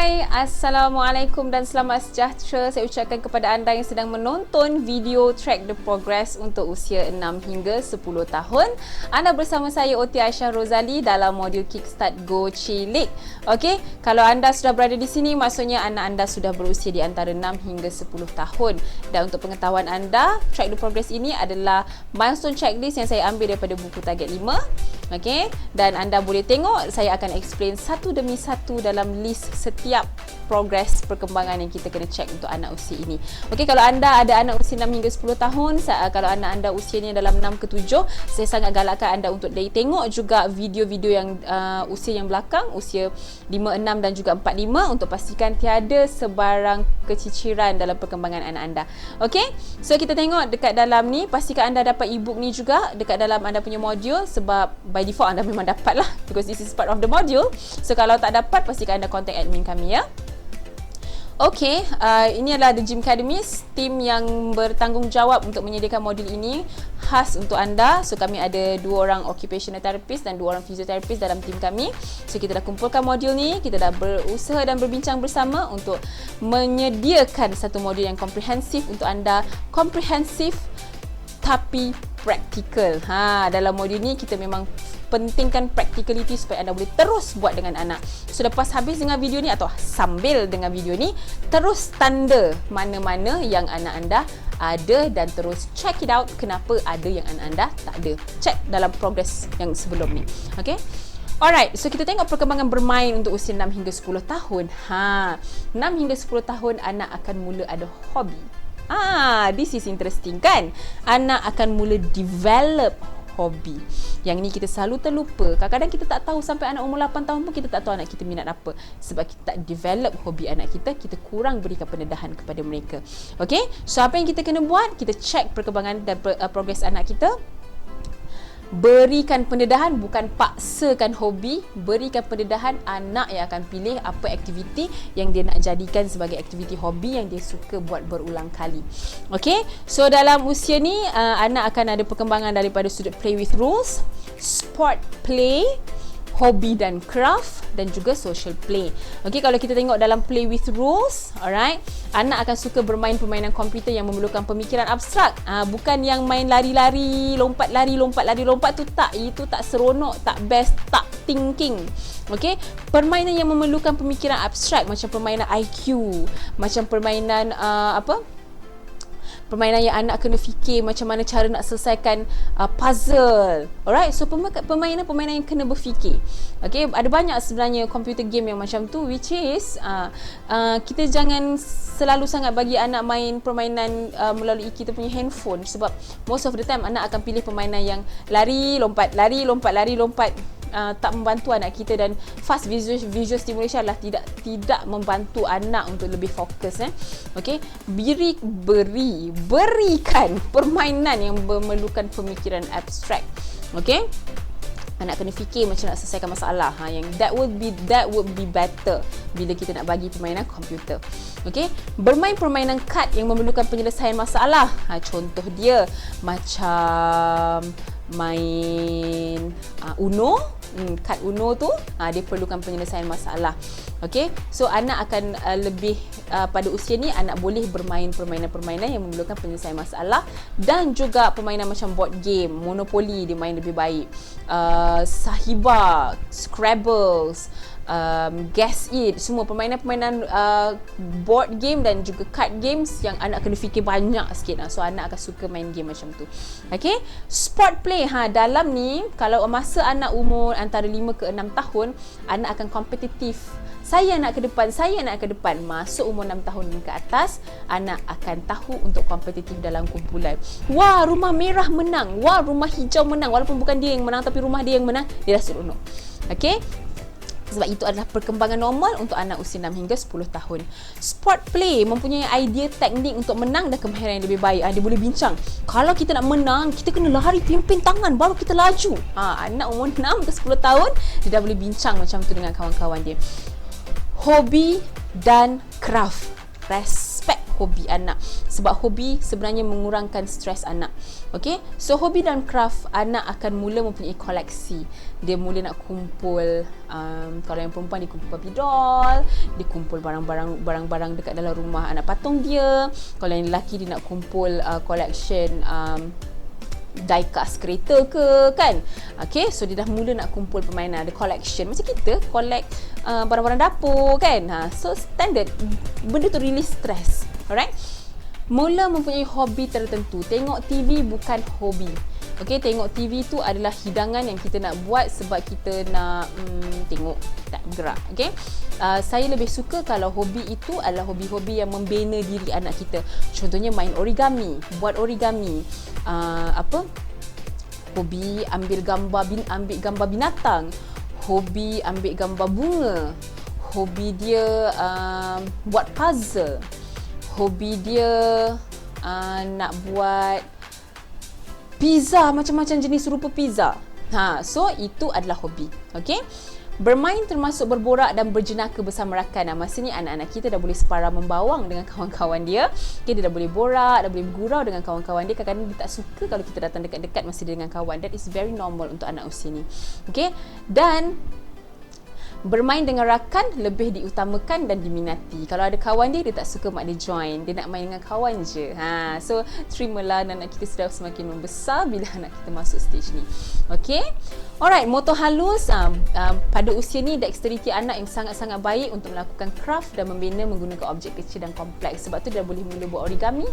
Hai, Assalamualaikum dan selamat sejahtera saya ucapkan kepada anda yang sedang menonton video Track the Progress untuk usia 6 hingga 10 tahun. Anda bersama saya Oti Aisyah Rozali dalam modul Kickstart Go Cilik. Okey, kalau anda sudah berada di sini maksudnya anak anda sudah berusia di antara 6 hingga 10 tahun. Dan untuk pengetahuan anda, Track the Progress ini adalah milestone checklist yang saya ambil daripada buku Target 5. Okey, dan anda boleh tengok saya akan explain satu demi satu dalam list setiap progres perkembangan yang kita kena check untuk anak usia ini. Okey, kalau anda ada anak usia 6 hingga 10 tahun, kalau anak anda usianya dalam 6 ke 7, saya sangat galakkan anda untuk tengok juga video-video yang usia yang belakang, usia 5, 6 dan juga 4, 5 untuk pastikan tiada sebarang keciciran dalam perkembangan anak anda. Okey, so kita tengok dekat dalam ni, pastikan anda dapat e-book ni juga dekat dalam anda punya modul sebab by default anda memang dapat lah because this is part of the module. So kalau tak dapat, pastikan anda contact admin kami ya. Okey, ini adalah The Gymcademies, tim yang bertanggungjawab untuk menyediakan modul ini khas untuk anda. So kami ada 2 orang occupational therapist dan 2 orang physiotherapist dalam tim kami. So kita dah kumpulkan modul ni, kita dah berusaha dan berbincang bersama untuk menyediakan satu modul yang komprehensif untuk anda. Komprehensif tapi praktikal. Dalam modul ni kita memang pentingkan practicality supaya anda boleh terus buat dengan anak. So lepas habis dengan video ni atau sambil dengan video ni, terus tanda mana-mana yang anak anda ada dan terus check it out kenapa ada yang anak anda tak ada. Check dalam progress yang sebelum ni. Okay? Alright, so kita tengok perkembangan bermain untuk usia 6 hingga 10 tahun. 6 hingga 10 tahun anak akan mula ada hobi. This is interesting kan? Anak akan mula develop hobi. Yang ni kita selalu terlupa. Kadang-kadang kita tak tahu sampai anak umur 8 tahun pun kita tak tahu anak kita minat apa. Sebab kita tak develop hobi anak kita, kita kurang berikan pendedahan kepada mereka. Okay? So apa yang kita kena buat? Kita check perkembangan dan progres anak kita. Berikan pendedahan, bukan paksakan hobi. Berikan pendedahan, anak yang akan pilih apa aktiviti yang dia nak jadikan sebagai aktiviti hobi yang dia suka buat berulang kali. Okay, so dalam usia ni anak akan ada perkembangan daripada sudut play with rules, sport play, hobi dan craft dan juga social play. Okey, kalau kita tengok dalam play with rules, alright, anak akan suka bermain permainan komputer yang memerlukan pemikiran abstrak. Bukan yang main lari-lari, lompat tu tak, itu tak seronok, tak best, tak thinking. Okey, permainan yang memerlukan pemikiran abstrak macam permainan IQ, macam permainan permainan yang anak kena fikir macam mana cara nak selesaikan puzzle. Alright, so permainan yang kena berfikir. Okay, ada banyak sebenarnya computer game yang macam tu, which is kita jangan selalu sangat bagi anak main permainan melalui kita punya handphone sebab most of the time anak akan pilih permainan yang lari, lompat, tak membantu anak kita dan fast visual stimulation adalah tidak membantu anak untuk lebih fokus. Okey, berikan permainan yang memerlukan pemikiran abstrak. Okey, anak kena fikir macam nak selesaikan masalah. Yang that would be better bila kita nak bagi permainan komputer. Okey, bermain permainan kad yang memerlukan penyelesaian masalah. Contoh dia macam main Uno. Kad Uno tu dia perlukan penyelesaian masalah. Okey, so anak akan lebih pada usia ni anak boleh bermain permainan-permainan yang memerlukan penyelesaian masalah dan juga permainan macam board game, Monopoly dia main lebih baik, Sahiba, Scrabbles, Guess It, semua permainan-permainan board game dan juga card games yang anak kena fikir banyak sikit. So anak akan suka main game macam tu. Okay, sport play, dalam ni kalau masa anak umur antara 5 ke 6 tahun, anak akan kompetitif. Saya nak ke depan. Masuk umur 6 tahun ke atas, anak akan tahu untuk kompetitif dalam kumpulan. Wah, rumah merah menang. Wah, rumah hijau menang. Walaupun bukan dia yang menang tapi rumah dia yang menang, dia dah seronok. Okay, sebab itu adalah perkembangan normal untuk anak usia 6 hingga 10 tahun. Sport play mempunyai idea teknik untuk menang dan kemahiran yang lebih baik. Dia boleh bincang. Kalau kita nak menang, kita kena lari pimpin tangan baru kita laju. Anak umur 6 ke 10 tahun, dia dah boleh bincang macam tu dengan kawan-kawan dia. Hobi dan craft. Respect hobi anak. Sebab hobi sebenarnya mengurangkan stres anak. Okay, so hobi dan craft, anak akan mula mempunyai koleksi. Dia mula nak kumpul, kalau yang perempuan dia kumpul Barbie doll, dia kumpul barang-barang dekat dalam rumah anak patung dia. Kalau yang lelaki dia nak kumpul collection diecast kereta ke, kan. Okay, so dia dah mula nak kumpul permainan, ada collection. Macam kita collect barang-barang dapur, kan. So standard, benda tu release stress. Alright. Mula mempunyai hobi tertentu. Tengok TV bukan hobi. Okay, tengok TV tu adalah hidangan yang kita nak buat sebab kita nak tengok, tak bergerak. Okay, saya lebih suka kalau hobi itu adalah hobi-hobi yang membina diri anak kita. Contohnya main origami, buat origami. Hobi ambil gambar binatang. Hobi ambil gambar bunga. Hobi dia buat puzzle. Hobi dia nak buat pizza, macam-macam jenis rupa pizza. So itu adalah hobi. Okey. Bermain termasuk berborak dan berjenaka bersama rakan. Masa ni anak-anak kita dah boleh separa membawang dengan kawan-kawan dia. Okay, dia dah boleh borak, dah boleh bergurau dengan kawan-kawan dia. Kadang-kadang dia tak suka kalau kita datang dekat-dekat masa dia dengan kawan. That is very normal untuk anak usia ni. Okay. Dan bermain dengan rakan lebih diutamakan dan diminati. Kalau ada kawan dia tak suka mak dia join. Dia nak main dengan kawan je. So terimalah, anak kita sudah semakin membesar bila anak kita masuk stage ni. Okay. Alright, motor halus. Pada usia ni, dexterity anak yang sangat-sangat baik untuk melakukan craft dan membina menggunakan objek kecil dan kompleks. Sebab tu dia boleh mula buat origami,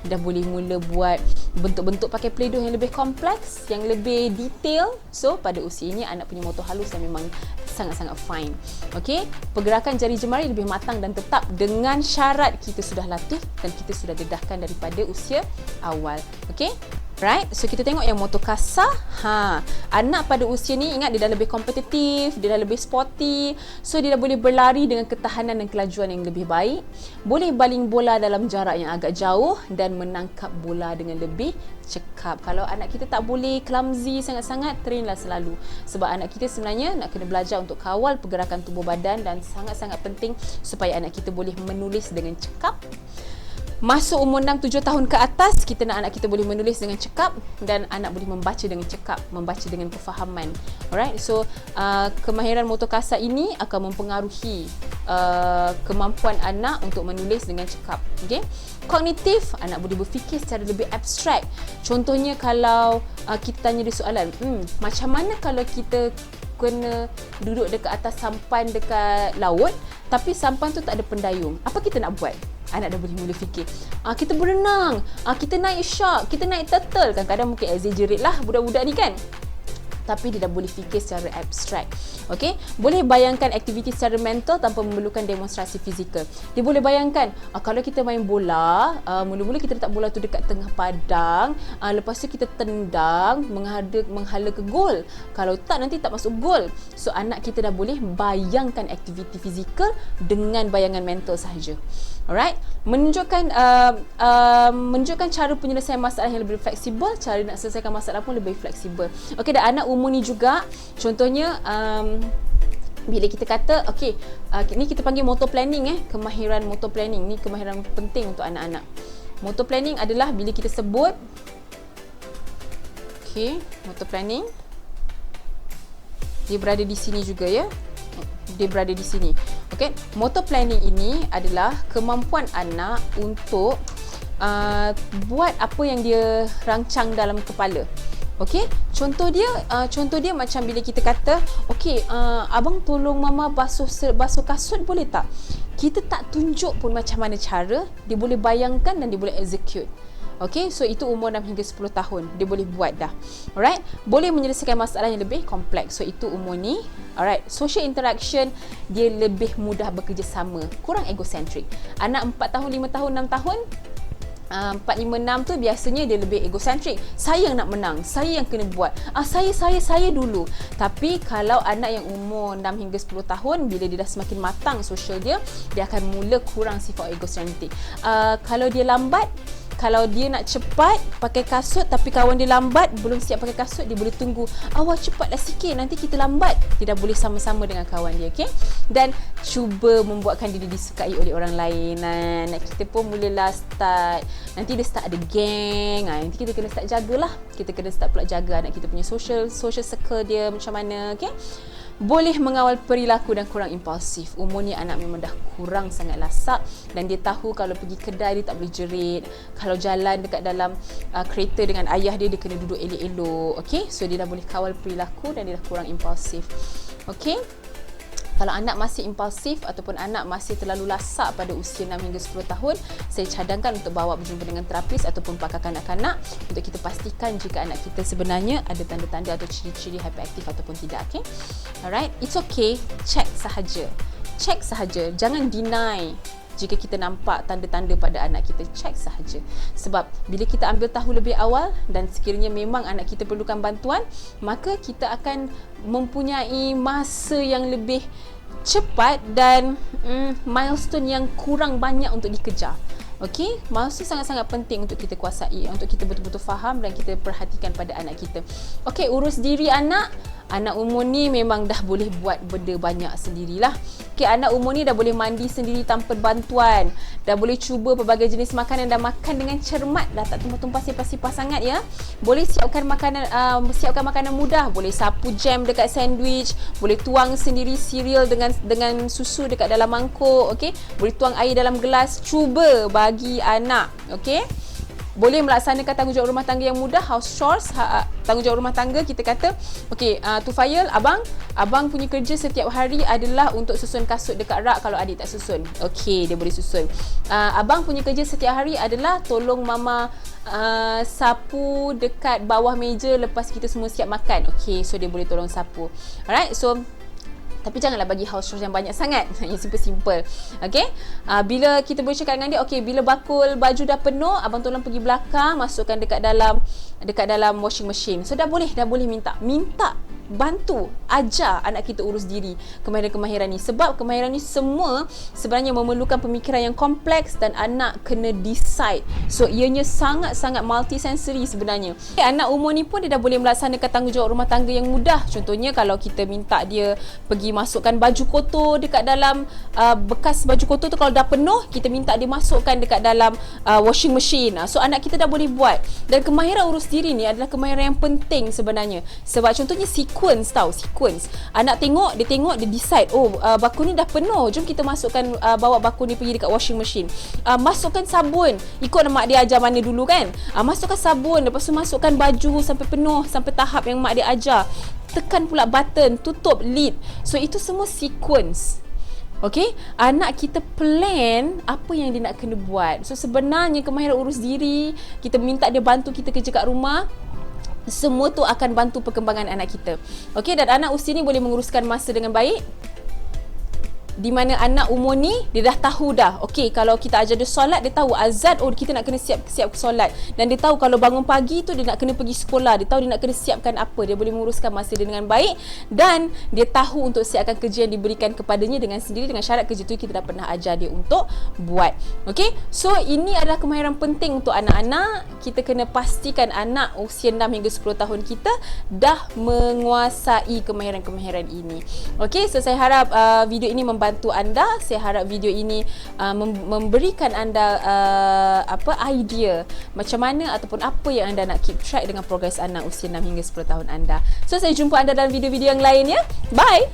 dah boleh mula buat bentuk-bentuk pakai play-doh yang lebih kompleks, yang lebih detail. So pada usia ini anak punya motor halus yang memang sangat-sangat fine. Okey, pergerakan jari jemari lebih matang dan tetap dengan syarat kita sudah latih dan kita sudah dedahkan daripada usia awal. Okey. Right, so kita tengok yang motor kasar. Anak pada usia ni, ingat dia dah lebih kompetitif, dia dah lebih sporty. So dia dah boleh berlari dengan ketahanan dan kelajuan yang lebih baik. Boleh baling bola dalam jarak yang agak jauh dan menangkap bola dengan lebih cekap. Kalau anak kita tak boleh clumsy sangat-sangat, trainlah selalu. Sebab anak kita sebenarnya nak kena belajar untuk kawal pergerakan tubuh badan dan sangat-sangat penting supaya anak kita boleh menulis dengan cekap. Masuk umur 6-7 tahun ke atas, kita nak anak kita boleh menulis dengan cekap dan anak boleh membaca dengan cekap, membaca dengan kefahaman. Alright, so kemahiran motor kasar ini akan mempengaruhi kemampuan anak untuk menulis dengan cekap. Okay? Kognitif, anak boleh berfikir secara lebih abstrak. Contohnya kalau kita tanya dia soalan, macam mana kalau kita kena duduk dekat atas sampan dekat laut, tapi sampan tu tak ada pendayung, apa kita nak buat? Anak dah boleh mula fikir. Kita berenang, kita naik shark, kita naik turtle. Kadang-kadang mungkin exaggerate lah budak-budak ni, kan. Tapi dia dah boleh fikir secara abstrak. Okay? Boleh bayangkan aktiviti secara mental tanpa memerlukan demonstrasi fizikal. Dia boleh bayangkan, kalau kita main bola, mula-mula kita letak bola tu dekat tengah padang, lepas tu kita tendang, menghala ke gol. Kalau tak, nanti tak masuk gol. So anak kita dah boleh bayangkan aktiviti fizikal dengan bayangan mental sahaja. Alright, menunjukkan cara penyelesaian masalah yang lebih fleksibel, cara nak selesaikan masalah pun lebih fleksibel. Okey, dan anak umur ni juga, contohnya bila kita kata ni kita panggil motor planning, kemahiran motor planning ni kemahiran penting untuk anak-anak. Motor planning adalah bila kita sebut motor planning, dia berada di sini juga, ya. Dia berada di sini. Okey, motor planning ini adalah kemampuan anak untuk buat apa yang dia rancang dalam kepala. Okey, contoh dia macam bila kita kata, abang tolong mama basuh kasut, boleh tak? Kita tak tunjuk pun macam mana cara, dia boleh bayangkan dan dia boleh execute. Okay, so itu umur 6 hingga 10 tahun. Dia boleh buat dah. Alright, boleh menyelesaikan masalah yang lebih kompleks. So itu umur ni. Alright, social interaction, dia lebih mudah bekerjasama, kurang egocentrik. Anak 4 tahun, 5 tahun, 6 tahun, 4, 5, 6 tu biasanya dia lebih egocentrik. Saya yang nak menang, saya yang kena buat. Saya dulu. Tapi kalau anak yang umur 6 hingga 10 tahun, bila dia dah semakin matang sosial dia akan mula kurang sifat egocentrik. Kalau dia lambat, kalau dia nak cepat pakai kasut tapi kawan dia lambat, belum siap pakai kasut, dia boleh tunggu, awak cepatlah sikit, nanti kita lambat. Dia dah boleh sama-sama dengan kawan dia, okey? Dan cuba membuatkan diri disukai oleh orang lain. Kita pun mulalah start, nanti dia start ada geng. Nanti kita kena start jagalah. Kita kena start pula jaga anak kita punya social circle dia macam mana, okey? Boleh mengawal perilaku dan kurang impulsif. Umurnya anak memang dah kurang sangat lasak dan dia tahu kalau pergi kedai dia tak boleh jerit. Kalau jalan dekat dalam kereta dengan ayah dia, dia kena duduk elok-elok. Okay? So dia dah boleh kawal perilaku dan dia dah kurang impulsif. Okay? Kalau anak masih impulsif ataupun anak masih terlalu lasak pada usia 6 hingga 10 tahun, saya cadangkan untuk bawa berjumpa dengan terapis ataupun pakar kanak-kanak untuk kita pastikan jika anak kita sebenarnya ada tanda-tanda atau ciri-ciri hyperaktif ataupun tidak. Okay? Alright, it's okay. Check sahaja. Check sahaja. Jangan deny jika kita nampak tanda-tanda pada anak kita. Check sahaja. Sebab bila kita ambil tahu lebih awal dan sekiranya memang anak kita perlukan bantuan, maka kita akan mempunyai masa yang lebih cepat dan milestone yang kurang banyak untuk dikejar. Okey, milestone sangat-sangat penting untuk kita kuasai, untuk kita betul-betul faham dan kita perhatikan pada anak kita. Okey, urus diri anak. Anak umur ni memang dah boleh buat benda banyak sendirilah. Okay, anak umur ni dah boleh mandi sendiri tanpa bantuan. Dah boleh cuba pelbagai jenis makanan dan makan dengan cermat. Dah tak tumpah-tumpah sipas-sipas sangat ya. Boleh siapkan makanan mudah. Boleh sapu jam dekat sandwich. Boleh tuang sendiri cereal dengan susu dekat dalam mangkuk. Okay? Boleh tuang air dalam gelas. Cuba bagi anak. Okay? Boleh melaksanakan tanggungjawab rumah tangga yang mudah, house chores, tanggungjawab rumah tangga. Kita kata, okey, Tufail, abang punya kerja setiap hari adalah untuk susun kasut dekat rak kalau adik tak susun. Okey, dia boleh susun. Abang punya kerja setiap hari adalah tolong mama sapu dekat bawah meja lepas kita semua siap makan. Okey, so dia boleh tolong sapu. Alright, so tapi janganlah bagi house chores yang banyak sangat. Yang simple-simple. Okay? Bila kita boleh cakap dengan dia, okay, bila bakul baju dah penuh, abang tolong pergi belakang, masukkan dekat dalam washing machine. So dah boleh minta. Bantu, ajar anak kita urus diri, kemahiran-kemahiran ni. Sebab kemahiran ni semua sebenarnya memerlukan pemikiran yang kompleks dan anak kena decide. So ianya sangat-sangat multisensory sebenarnya. Anak umur ni pun dia dah boleh melaksanakan tanggungjawab rumah tangga yang mudah. Contohnya kalau kita minta dia pergi masukkan baju kotor dekat dalam bekas baju kotor tu, kalau dah penuh, kita minta dia masukkan dekat dalam washing machine. So anak kita dah boleh buat. Dan kemahiran urus diri ni adalah kemahiran yang penting sebenarnya. Sebab contohnya sequence. Anak dia decide, bakul ni dah penuh, jom kita masukkan, bawa bakul ni pergi dekat washing machine. Masukkan sabun, ikut mak dia ajar mana dulu kan. Masukkan sabun, lepas tu masukkan baju sampai penuh, sampai tahap yang mak dia ajar. Tekan pula button, tutup lid. So itu semua sequence. Okay, anak kita plan apa yang dia nak kena buat. So sebenarnya kemahiran urus diri, kita minta dia bantu kita kerja kat rumah, semua tu akan bantu perkembangan anak kita. Okey, dan anak usia ni boleh menguruskan masa dengan baik. Di mana anak umur ni dia dah tahu dah. Okey, kalau kita ajar dia solat, dia tahu azan, kita nak kena siap solat. Dan dia tahu kalau bangun pagi tu dia nak kena pergi sekolah. Dia tahu dia nak kena siapkan apa. Dia boleh menguruskan masa dia dengan baik dan dia tahu untuk siapkan kerja yang diberikan kepadanya dengan sendiri, dengan syarat kerja tu kita dah pernah ajar dia untuk buat. Okey, so ini adalah kemahiran penting untuk anak-anak. Kita kena pastikan anak usia 6 hingga 10 tahun kita dah menguasai kemahiran-kemahiran ini. Okey, so saya harap video ini membantu anda. Saya harap video ini memberikan anda idea macam mana ataupun apa yang anda nak keep track dengan progres anak usia 6 hingga 10 tahun anda. So saya jumpa anda dalam video-video yang lain ya. Bye.